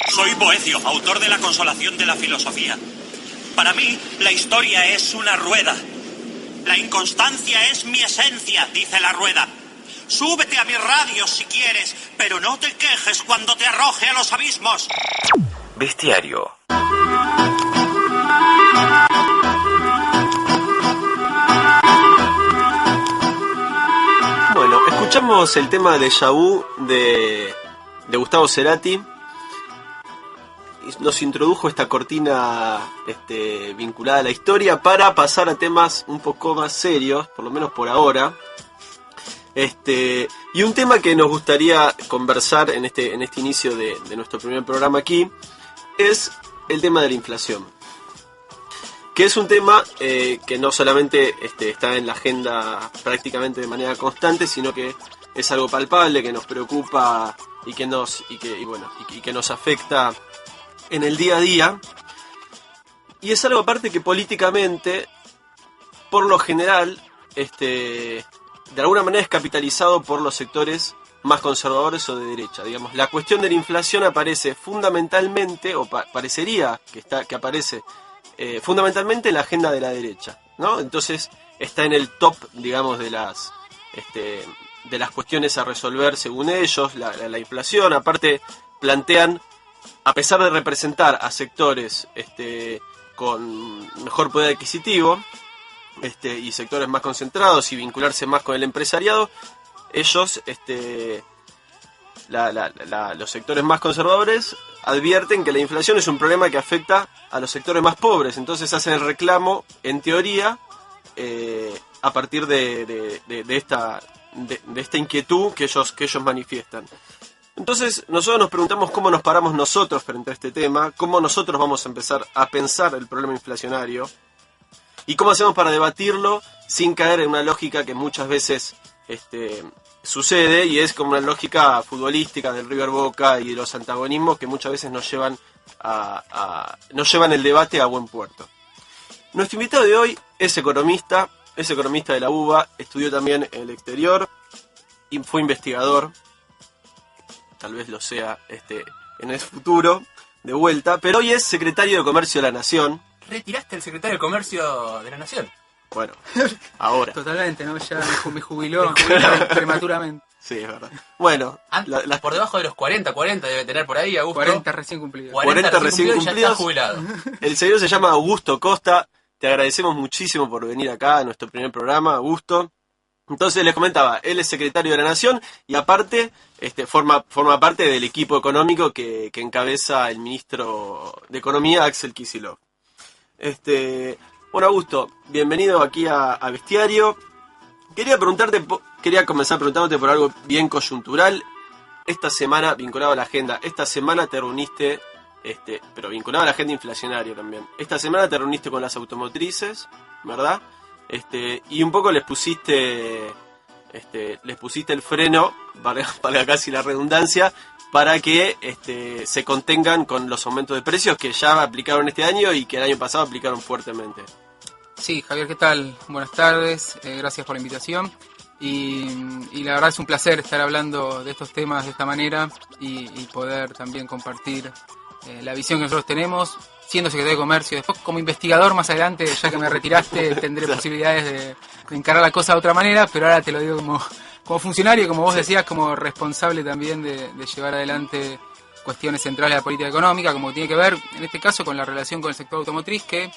Soy Boecio, autor de La consolación de la filosofía. Para mí, la historia es una rueda. La inconstancia es mi esencia, dice la rueda. Súbete a mi radio si quieres, pero no te quejes cuando te arroje a los abismos. Bestiario. Bueno, escuchamos el tema de Déjà Vu de Gustavo Cerati. Nos introdujo esta cortina vinculada a la historia para pasar a temas un poco más serios, por lo menos por ahora. Y un tema que nos gustaría conversar en este inicio de nuestro primer programa aquí es el tema de la inflación, que es un tema que no solamente está en la agenda prácticamente de manera constante, sino que es algo palpable que nos preocupa y que nos afecta en el día a día, y es algo aparte que políticamente, por lo general, de alguna manera es capitalizado por los sectores más conservadores o de derecha. Digamos, la cuestión de la inflación aparece fundamentalmente, o parecería que aparece fundamentalmente en la agenda de la derecha, ¿no? Entonces está en el top, digamos, de las cuestiones a resolver según ellos, la inflación. Aparte plantean, a pesar de representar a sectores con mejor poder adquisitivo y sectores más concentrados y vincularse más con el empresariado, ellos, los sectores más conservadores advierten que la inflación es un problema que afecta a los sectores más pobres. Entonces hacen el reclamo, en teoría, a partir de esta inquietud que ellos manifiestan. Entonces nosotros nos preguntamos cómo nos paramos nosotros frente a este tema, cómo nosotros vamos a empezar a pensar el problema inflacionario y cómo hacemos para debatirlo sin caer en una lógica que muchas veces sucede, y es como una lógica futbolística del River Boca y de los antagonismos que muchas veces nos llevan el debate a buen puerto. Nuestro invitado de hoy es economista de la UBA, estudió también en el exterior y fue investigador. Tal vez lo sea en el futuro, de vuelta, pero hoy es secretario de Comercio de la Nación. ¿Retiraste el secretario de Comercio de la Nación? Bueno, ahora. Totalmente, ¿no? Ya me jubiló prematuramente. Sí, es verdad. Bueno, por debajo de los 40 debe tener por ahí, Augusto. 40 recién cumplidos. 40 recién cumplidos y ya está jubilado. El señor se llama Augusto Costa. Te agradecemos muchísimo por venir acá a nuestro primer programa, Augusto. Entonces les comentaba, él es secretario de la Nación y aparte forma parte del equipo económico que encabeza el ministro de Economía, Axel Kicillof. Bueno, Augusto, bienvenido aquí a Bestiario. Quería comenzar preguntándote por algo bien coyuntural. Esta semana, vinculado a la agenda, esta semana te reuniste, pero vinculado a la agenda inflacionaria también. Esta semana te reuniste con las automotrices, ¿verdad? Y un poco les pusiste el freno, para casi la redundancia, para que se contengan con los aumentos de precios que ya aplicaron este año y que el año pasado aplicaron fuertemente. Sí, Javier, ¿qué tal? Buenas tardes, gracias por la invitación. Y la verdad es un placer estar hablando de estos temas de esta manera y poder también compartir la visión que nosotros tenemos, siendo secretario de Comercio. Después, como investigador, más adelante, ya que me retiraste, tendré posibilidades de encarar la cosa de otra manera, pero ahora te lo digo como funcionario, como vos decías, como responsable también de llevar adelante cuestiones centrales de la política económica, como tiene que ver, en este caso, con la relación con el sector automotriz, que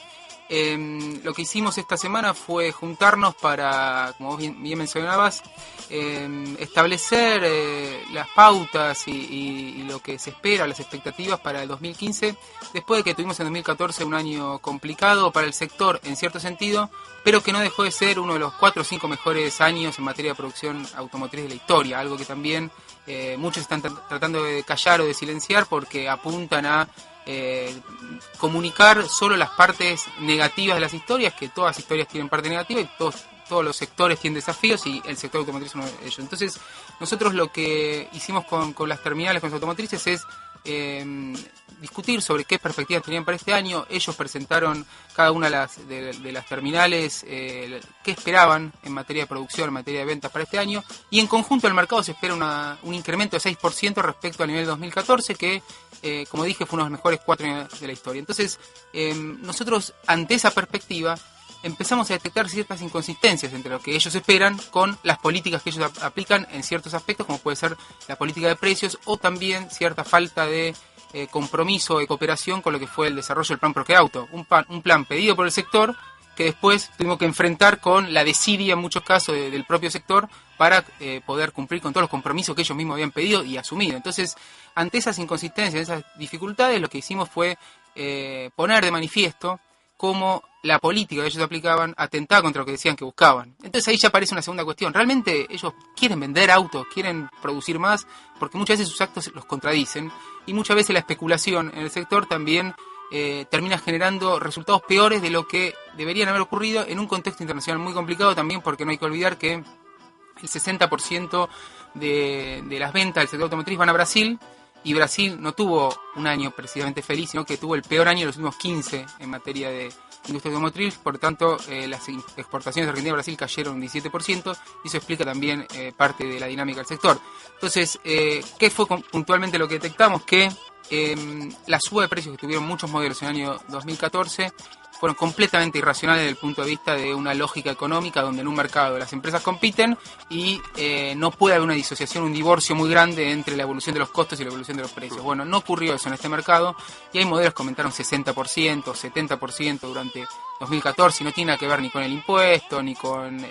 lo que hicimos esta semana fue juntarnos para, como vos bien mencionabas, establecer las pautas y lo que se espera, las expectativas para el 2015, después de que tuvimos en 2014 un año complicado para el sector en cierto sentido, pero que no dejó de ser uno de los 4 o 5 mejores años en materia de producción automotriz de la historia, algo que también muchos están tratando de callar o de silenciar porque apuntan a comunicar solo las partes negativas de las historias, que todas las historias tienen parte negativa y todos todos los sectores tienen desafíos y el sector automotriz es uno de ellos. Entonces, nosotros lo que hicimos con las terminales, con las automotrices, es discutir sobre qué perspectivas tenían para este año. Ellos presentaron cada una de las terminales qué esperaban en materia de producción, en materia de ventas para este año, y en conjunto el mercado se espera un incremento de 6% respecto al nivel 2014, que como dije fue uno de los mejores 4 años de la historia. Entonces nosotros ante esa perspectiva empezamos a detectar ciertas inconsistencias entre lo que ellos esperan con las políticas que ellos aplican en ciertos aspectos, como puede ser la política de precios o también cierta falta de compromiso de cooperación con lo que fue el desarrollo del plan ProQueAuto, un plan pedido por el sector que después tuvimos que enfrentar con la desidia en muchos casos del propio sector para poder cumplir con todos los compromisos que ellos mismos habían pedido y asumido. Entonces, ante esas inconsistencias, esas dificultades, lo que hicimos fue poner de manifiesto cómo la política que ellos aplicaban atentaba contra lo que decían que buscaban. Entonces ahí ya aparece una segunda cuestión. ¿Realmente ellos quieren vender autos, quieren producir más? Porque muchas veces sus actos los contradicen y muchas veces la especulación en el sector también termina generando resultados peores de lo que deberían haber ocurrido en un contexto internacional muy complicado también, porque no hay que olvidar que el 60% de las ventas del sector automotriz van a Brasil. Y Brasil no tuvo un año precisamente feliz, sino que tuvo el peor año de los últimos 15 en materia de industria automotriz. Por lo tanto, las exportaciones de Argentina a Brasil cayeron un 17% y eso explica también parte de la dinámica del sector. Entonces, ¿qué fue puntualmente lo que detectamos? Que la suba de precios que tuvieron muchos modelos en el año 2014 fueron completamente irracionales desde el punto de vista de una lógica económica donde en un mercado las empresas compiten y no puede haber una disociación, un divorcio muy grande entre la evolución de los costos y la evolución de los precios. Bueno, no ocurrió eso en este mercado y hay modelos que aumentaron 60%, 70% durante 2014 y no tiene nada que ver ni con el impuesto, ni con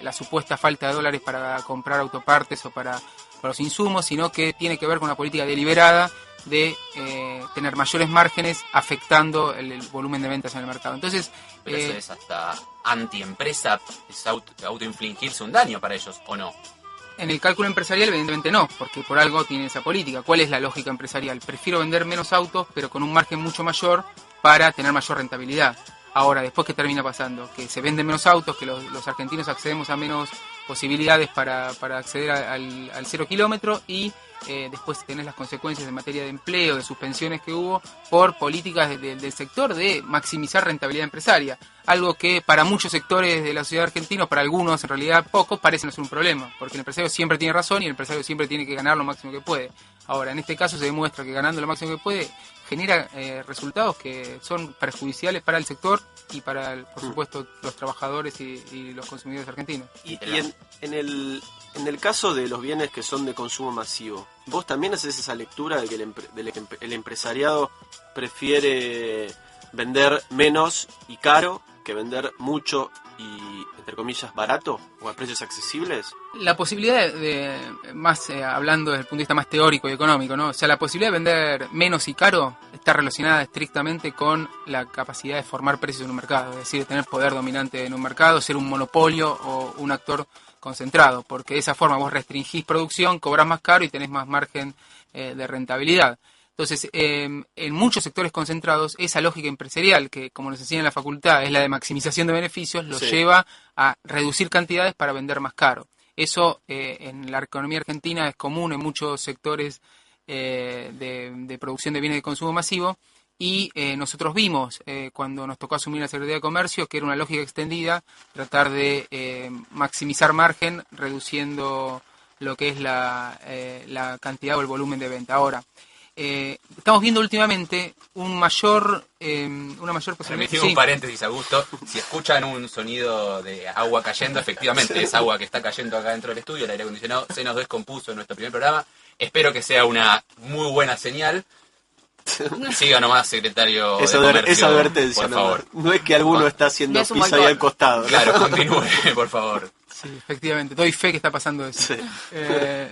la supuesta falta de dólares para comprar autopartes o para los insumos, sino que tiene que ver con una política deliberada de tener mayores márgenes afectando el volumen de ventas en el mercado. Entonces, pero eso es hasta antiempresa, es autoinfligirse un daño para ellos, ¿o no? En el cálculo empresarial evidentemente no, porque por algo tiene esa política. ¿Cuál es la lógica empresarial? Prefiero vender menos autos, pero con un margen mucho mayor para tener mayor rentabilidad. Ahora, después, ¿qué termina pasando? Que se venden menos autos, que los argentinos accedemos a menos posibilidades para acceder al 0 kilómetro y después tenés las consecuencias en materia de empleo, de suspensiones que hubo por políticas del sector de maximizar rentabilidad empresaria. Algo que para muchos sectores de la sociedad argentina, para algunos en realidad pocos, parece no ser un problema, porque el empresario siempre tiene razón y el empresario siempre tiene que ganar lo máximo que puede. Ahora, en este caso se demuestra que ganando lo máximo que puede genera resultados que son perjudiciales para el sector y para, por supuesto, los trabajadores y los consumidores argentinos. Y en el caso de los bienes que son de consumo masivo, ¿vos también haces esa lectura de que el empresariado prefiere vender menos y caro que vender mucho y, entre comillas, barato o a precios accesibles? La posibilidad de más hablando desde el punto de vista más teórico y económico, ¿no? O sea, la posibilidad de vender menos y caro está relacionada estrictamente con la capacidad de formar precios en un mercado, es decir, de tener poder dominante en un mercado, ser un monopolio o un actor concentrado, porque de esa forma vos restringís producción, cobrás más caro y tenés más margen de rentabilidad. Entonces, en muchos sectores concentrados, esa lógica empresarial, que como nos enseña en la facultad, es la de maximización de beneficios, los lleva a reducir cantidades para vender más caro. Eso en la economía argentina es común en muchos sectores de producción de bienes de consumo masivo y nosotros vimos cuando nos tocó asumir la Secretaría de Comercio que era una lógica extendida tratar de maximizar margen reduciendo lo que es la cantidad o el volumen de venta. Ahora, estamos viendo últimamente una mayor posibilidad. Permitime un paréntesis, Augusto. Si escuchan un sonido de agua cayendo, efectivamente es agua que está cayendo acá dentro del estudio. El aire acondicionado se nos descompuso en nuestro primer programa. Espero que sea una muy buena señal. Siga nomás, secretario de Comercio, esa advertencia, por favor. No es que alguno está haciendo pizza ahí al costado, ¿no? Claro, continúe, por favor. Sí, efectivamente, doy fe que está pasando eso. Sí,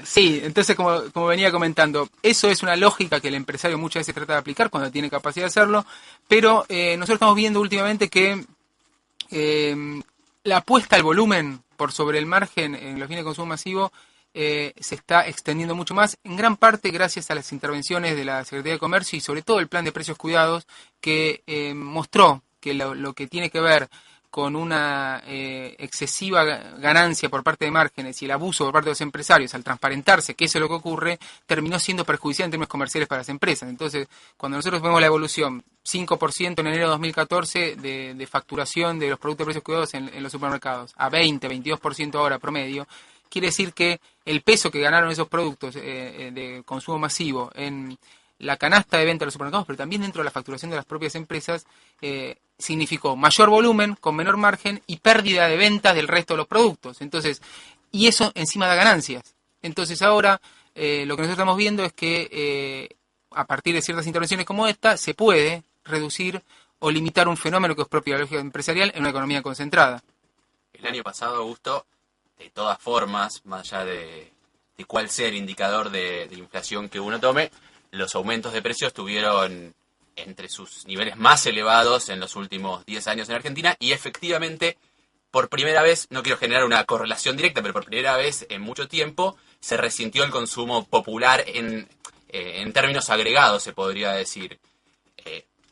sí, entonces como venía comentando, eso es una lógica que el empresario muchas veces trata de aplicar cuando tiene capacidad de hacerlo, pero nosotros estamos viendo últimamente que la apuesta al volumen por sobre el margen en los bienes de consumo masivo se está extendiendo mucho más, en gran parte gracias a las intervenciones de la Secretaría de Comercio y sobre todo el plan de precios cuidados que mostró que lo que tiene que ver con una excesiva ganancia por parte de márgenes y el abuso por parte de los empresarios al transparentarse, que eso es lo que ocurre, terminó siendo perjudicial en términos comerciales para las empresas. Entonces, cuando nosotros vemos la evolución, 5% en enero de 2014 de facturación de los productos de precios cuidados en los supermercados, a 22% ahora promedio, quiere decir que el peso que ganaron esos productos de consumo masivo en la canasta de venta de los supermercados, pero también dentro de la facturación de las propias empresas, significó mayor volumen, con menor margen y pérdida de ventas del resto de los productos. Entonces, y eso encima da ganancias. Entonces ahora lo que nosotros estamos viendo es que a partir de ciertas intervenciones como esta, se puede reducir o limitar un fenómeno que es propio de la lógica empresarial en una economía concentrada. El año pasado, Augusto, de todas formas, más allá de cuál sea el indicador de inflación que uno tome, los aumentos de precios estuvieron entre sus niveles más elevados en los últimos 10 años en Argentina y efectivamente, por primera vez, no quiero generar una correlación directa, pero por primera vez en mucho tiempo se resintió el consumo popular en términos agregados, se podría decir.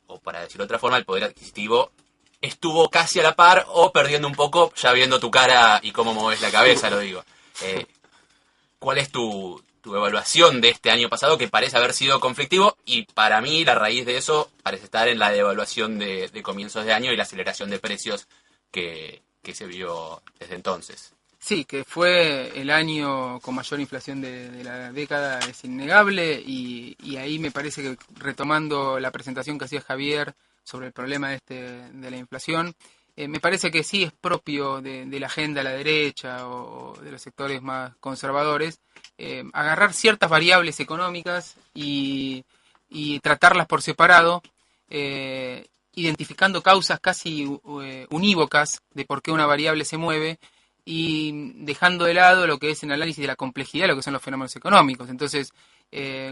O para decirlo de otra forma, el poder adquisitivo estuvo casi a la par o perdiendo un poco, ya viendo tu cara y cómo mueves la cabeza, lo digo. ¿Cuál es tu evaluación de este año pasado, que parece haber sido conflictivo? Y para mí la raíz de eso parece estar en la devaluación de comienzos de año y la aceleración de precios que se vio desde entonces. Sí, que fue el año con mayor inflación de la década, es innegable, y ahí me parece que, retomando la presentación que hacía Javier sobre el problema de la inflación, me parece que sí es propio de la agenda a la derecha o de los sectores más conservadores, agarrar ciertas variables económicas y tratarlas por separado, identificando causas casi unívocas de por qué una variable se mueve y dejando de lado lo que es el análisis de la complejidad de lo que son los fenómenos económicos. Entonces,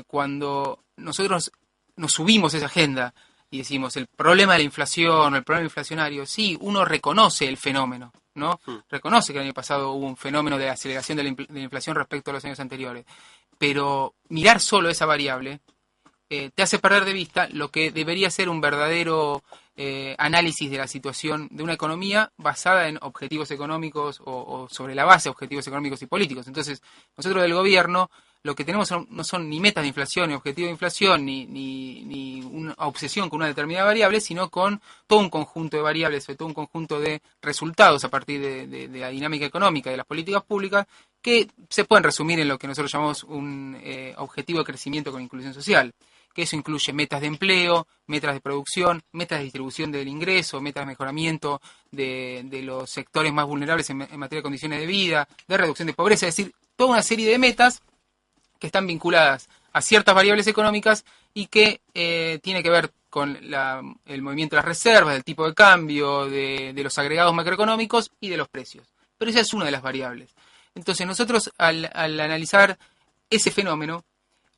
cuando nosotros nos subimos esa agenda y decimos el problema de la inflación o el problema inflacionario, sí, uno reconoce el fenómeno, ¿no? Reconoce que el año pasado hubo un fenómeno de aceleración de la inflación respecto a los años anteriores, pero mirar solo esa variable te hace perder de vista lo que debería ser un verdadero análisis de la situación de una economía basada en objetivos económicos o sobre la base de objetivos económicos y políticos. Entonces, nosotros del gobierno lo que tenemos no son ni metas de inflación, ni objetivos de inflación, ni una obsesión con una determinada variable, sino con todo un conjunto de variables, todo un conjunto de resultados a partir de la dinámica económica, de las políticas públicas, que se pueden resumir en lo que nosotros llamamos un objetivo de crecimiento con inclusión social, que eso incluye metas de empleo, metas de producción, metas de distribución del ingreso, metas de mejoramiento de los sectores más vulnerables en materia de condiciones de vida, de reducción de pobreza, es decir, toda una serie de metas que están vinculadas a ciertas variables económicas y que tiene que ver con el movimiento de las reservas, del tipo de cambio, de los agregados macroeconómicos y de los precios. Pero esa es una de las variables. Entonces nosotros al analizar ese fenómeno,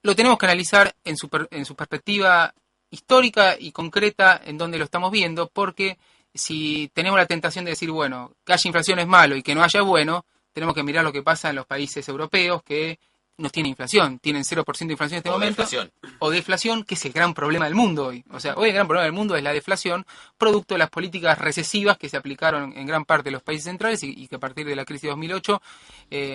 lo tenemos que analizar en su perspectiva histórica y concreta en donde lo estamos viendo, porque si tenemos la tentación de decir, bueno, que haya inflación es malo y que no haya bueno, tenemos que mirar lo que pasa en los países europeos que no tienen inflación, tienen 0% de inflación en este momento. O deflación, que es el gran problema del mundo hoy. O sea, hoy el gran problema del mundo es la deflación, producto de las políticas recesivas que se aplicaron en gran parte de los países centrales y que a partir de la crisis de 2008,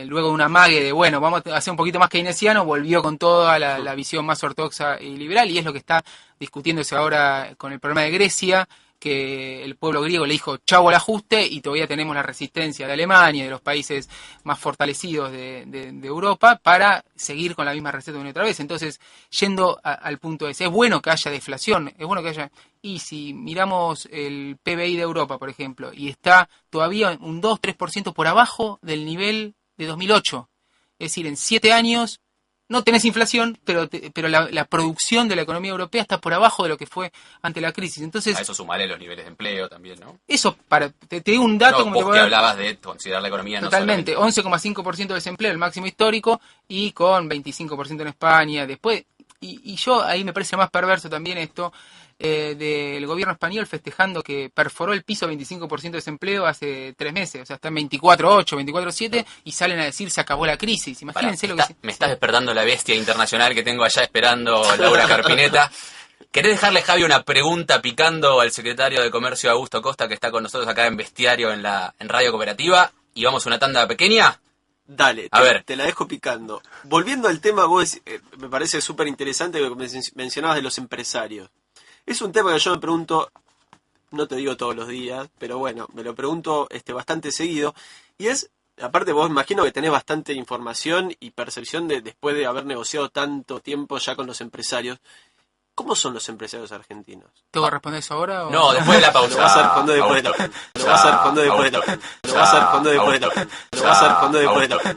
luego de una amague de, bueno, vamos a hacer un poquito más keynesiano, volvió con toda la visión más ortodoxa y liberal, y es lo que está discutiéndose ahora con el problema de Grecia, que el pueblo griego le dijo chau al ajuste y todavía tenemos la resistencia de Alemania y de los países más fortalecidos de Europa para seguir con la misma receta una y otra vez. Entonces, yendo al punto ese, es bueno que haya deflación, es bueno que haya... Y si miramos el PBI de Europa, por ejemplo, y está todavía un 2-3% por abajo del nivel de 2008, es decir, en 7 años... No tenés inflación, pero la producción de la economía europea está por abajo de lo que fue ante la crisis. Entonces, a eso sumaré los niveles de empleo también, ¿no? Eso, te digo un dato... No, como vos que hablabas de considerar la economía... Totalmente, no 11,5% de desempleo, el máximo histórico, y con 25% en España. Después, y yo ahí me parece más perverso también esto, del gobierno español festejando que perforó el piso 25% de desempleo hace 3 meses, o sea, está en 24,8, 24,7 y salen a decir se acabó la crisis. Imagínense me estás despertando la bestia internacional que tengo allá esperando Laura Carpineta. ¿Querés dejarle, Javi, una pregunta picando al secretario de Comercio Augusto Costa, que está con nosotros acá en Bestiario en Radio Cooperativa? Y vamos a una tanda pequeña. Dale, a ver. Te la dejo picando. Volviendo al tema, vos me parece súper interesante lo que mencionabas de los empresarios. Es un tema que yo me pregunto, no te digo todos los días, pero bueno, me lo pregunto bastante seguido. Y es, aparte vos imagino que tenés bastante información y percepción después de haber negociado tanto tiempo ya con los empresarios. ¿Cómo son los empresarios argentinos? ¿Tengo que responder eso ahora? O... No, después de la pausa. Lo vas a responder después de la pausa. Lo vas a responder después de la pausa. Lo vas a responder después de la pausa. Lo vas a responder después de la pausa.